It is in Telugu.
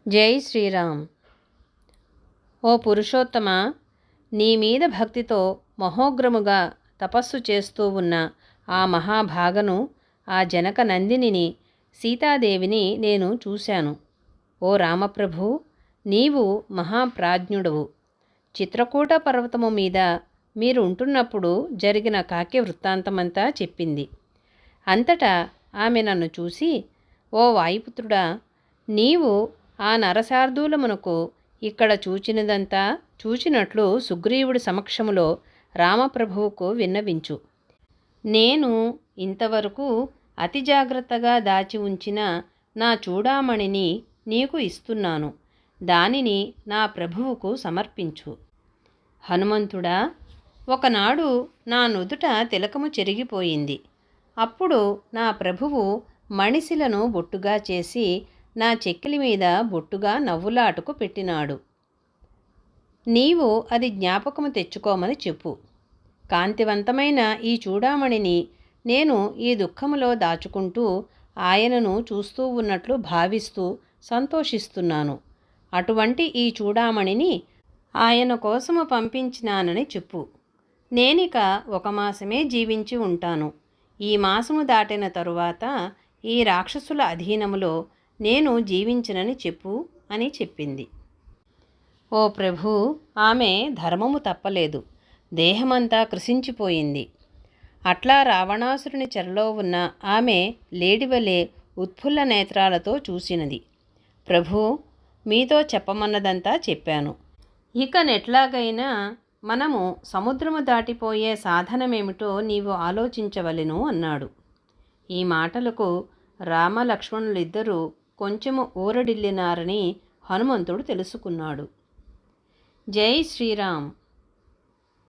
జై శ్రీరామ్. ఓ పురుషోత్తమ, నీ మీద భక్తితో మహోగ్రముగా తపస్సు చేస్తూ ఉన్న ఆ మహాభాగను, ఆ జనక నందినిని, సీతాదేవిని నేను చూశాను. ఓ రామప్రభు, నీవు మహాప్రాజ్ఞుడవు. చిత్రకూట పర్వతము మీద మీరు ఉంటున్నప్పుడు జరిగిన కాక్య వృత్తాంతమంతా చెప్పింది. అంతటా ఆమె నన్ను చూసి, ఓ వాయుపుత్రుడా, నీవు ఆ నరశార్దూలమునకు ఇక్కడ చూచినదంతా చూచినట్లు సుగ్రీవుడి సమక్షములో రామప్రభువుకు విన్నవించు. నేను ఇంతవరకు అతి జాగ్రత్తగా దాచి ఉంచిన నా చూడామణిని నీకు ఇస్తున్నాను. దానిని నా ప్రభువుకు సమర్పించు. హనుమంతుడా, ఒకనాడు నా నుదుట తిలకము చెరిగిపోయింది. అప్పుడు నా ప్రభువు మణిశిలను బొట్టుగా చేసి నా చెక్కిలి మీద బొట్టుగా నవ్వులాటకు పెట్టినాడు. నీవు అది జ్ఞాపకము తెచ్చుకోమని చెప్పు. కాంతివంతమైన ఈ చూడామణిని నేను ఈ దుఃఖములో దాచుకుంటూ ఆయనను చూస్తూ ఉన్నట్లు భావిస్తూ సంతోషిస్తున్నాను. అటువంటి ఈ చూడామణిని ఆయన కోసము పంపించినానని చెప్పు. నేనిక 1 మాసమే జీవించి ఉంటాను. ఈ మాసము దాటిన తరువాత ఈ రాక్షసుల అధీనములో నేను జీవించనని చెప్పు అని చెప్పింది. ఓ ప్రభూ, ఆమె ధర్మము తప్పలేదు. దేహమంతా కృశించిపోయింది. అట్లా రావణాసురుని చెరలో ఉన్న ఆమె లేడివలే ఉత్ఫుల్ల నేత్రాలతో చూసినది. ప్రభూ, మీతో చెప్పమన్నదంతా చెప్పాను. ఇక నెట్లాగైనా మనము సముద్రము దాటిపోయే సాధనమేమిటో నీవు ఆలోచించవలెను అన్నాడు. ఈ మాటలకు రామ లక్ష్మణులిద్దరూ కొంచెము ఊరడిల్లినారని హనుమంతుడు తెలుసుకున్నాడు. జై శ్రీరామ్.